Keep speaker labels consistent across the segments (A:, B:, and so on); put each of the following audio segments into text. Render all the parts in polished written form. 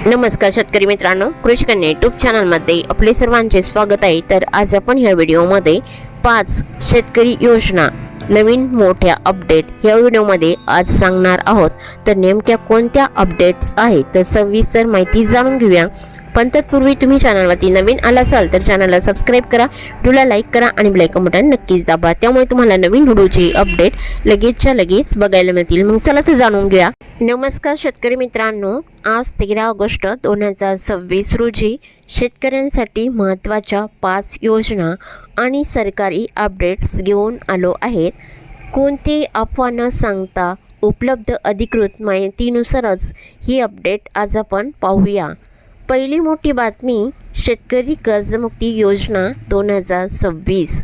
A: नमस्कार शेतकरी मित्रांनो, कृषी कन्या यूट्यूब चॅनलमध्ये आपले सर्वांचे स्वागत आहे। तर आज आपण या व्हिडिओमध्ये 5 शेतकरी योजना नवीन मोठ्या अपडेट या व्हिडिओमध्ये आज सांगणार आहोत। तर नेमक्या कोणत्या अपडेट्स आहेत तर सविस्तर माहिती जाणून घेऊया। पण तत्पूर्वी तुम्ही चॅनलवरती नवीन आला असाल तर चॅनलला सबस्क्राइब करा, व्हिडिओला लाईक करा आणि बेल आयकॉन बटन नक्कीच दाबा, त्यामुळे तुम्हाला नवीन व्हिडिओचे अपडेट लगेचच्या लगेच बघायला मिळतील। मग चला तर जाणून घेऊया। नमस्कार शेतकरी मित्रांनो, आज 13 ऑगस्ट 2026 रोजी शेतकऱ्यांसाठी महत्त्वाच्या 5 योजना आणि सरकारी अपडेट्स घेऊन आलो आहेत। कोणते अफवा न सांगता उपलब्ध अधिकृत माहितीनुसारच ही अपडेट आज आपण पाहूया। पहिली मोठी बातमी, शेतकरी कर्जमुक्ती योजना 2026।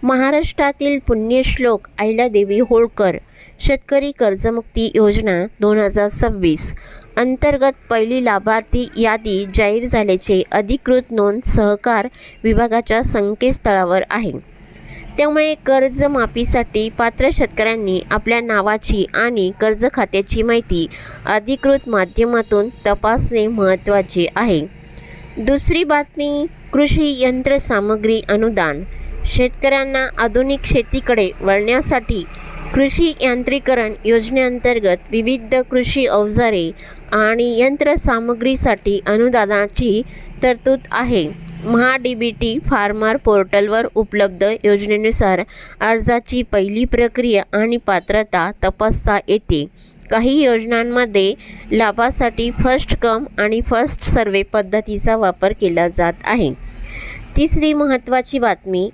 A: महाराष्ट्रातील पुण्यश्लोक अहिल्यादेवी होळकर शेतकरी कर्जमुक्ती योजना 2026 अंतर्गत पहिली लाभार्थी यादी जाहीर झाल्याचे अधिकृत नोंद सहकार विभागाच्या संकेतस्थळावर आहे। त्यामुळे कर्जमाफीसाठी पात्र शेतकऱ्यांनी आपल्या नावाची आणि कर्ज खात्याची माहिती अधिकृत माध्यमातून तपासणे महत्त्वाचे आहे। दुसरी बातमी, कृषी यंत्रसामग्री अनुदान। शेतकऱ्यांना आधुनिक शेतीकडे वळण्यासाठी कृषी यांत्रिकरण योजनेअंतर्गत विविध कृषी अवजारे आणि यंत्रसामग्रीसाठी अनुदानाची तरतूद आहे। महाडीबीटी फार्मर पोर्टलवर उपलब्ध योजनेनुसार अर्जाची पहिली प्रक्रिया आणि पात्रता तपासता येते। काही योजनांमध्ये लाभासाठी फर्स्ट कम आणि फर्स्ट सर्वे पद्धतीचा वापर केला जात आहे। तिसरी महत्त्वाची बातमी,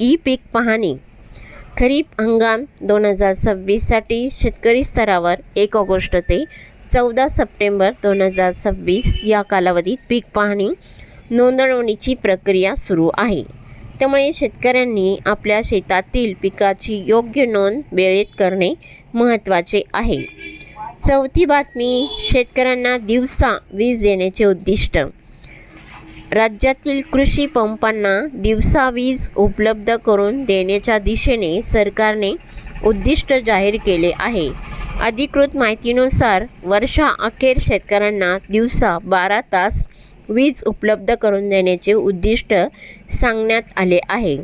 A: ई पीक पाहणी। खरीप हंगाम 2026साठी शेतकरी स्तरावर 1 ऑगस्ट ते 14 सप्टेंबर 2026 या कालावधीत पीक पाहणी नोंदवणीची प्रक्रिया सुरू आहे। त्यामुळे शेतकऱ्यांनी आपल्या शेतातील पिकाची योग्य नोंद वेळेत करणे महत्त्वाचे आहे। चौथी बातमी, शेतकऱ्यांना दिवसा वीज देण्याचे उद्दिष्ट। राज्यातील कृषी पंपांना दिवसा वीज उपलब्ध करून देण्याच्या दिशेने सरकारने उद्दिष्ट जाहीर केले आहे। अधिकृत माहितीनुसार वर्षाअखेर शेतकऱ्यांना दिवसा 12 तास वीज उपलब्ध करून देण्याचे उद्दिष्ट सांगण्यात आले आहे।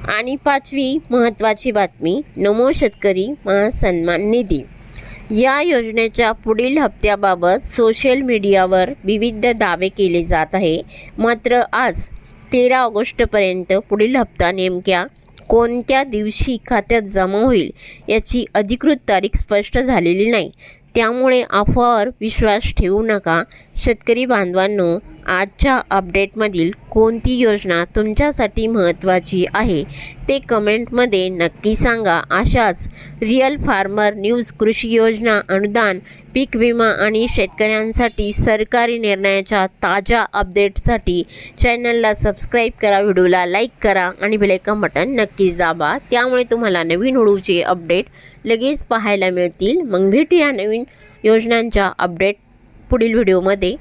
A: आणि 5वी महत्त्वाची बातमी, नमो शेतकरी महासन्मान निधी। या योजनेच्या पुढील हप्त्याबाबत सोशल मीडियावर विविध दावे केले जात आहे। मात्र आज 13 ऑगस्टपर्यंत पुढील हप्ता नेमक्या कोणत्या दिवशी खात्यात जमा होईल याची अधिकृत तारीख स्पष्ट झालेली नाही। त्यामुळे अफवावर विश्वास ठेवू नका। शेतकरी बांधवांनो, आजच्या अपडेटमधील कोणती योजना तुमच्यासाठी महत्त्वाची आहे ते कमेंटमध्ये नक्की सांगा। अशाच रिअल फार्मर न्यूज, कृषी योजना, अनुदान, पीक विमा आणि शेतकऱ्यांसाठी सरकारी निर्णयाच्या ताज्या अपडेटसाठी चॅनलला सबस्क्राईब करा, व्हिडिओला लाईक करा आणि बेल आयकॉन बटन नक्कीच दाबा, त्यामुळे तुम्हाला नवीन व्हिडिओचे अपडेट लगेच पाहायला मिळतील। मग भेटूया नवीन योजनांच्या अपडेट पुढील व्हिडिओमध्ये।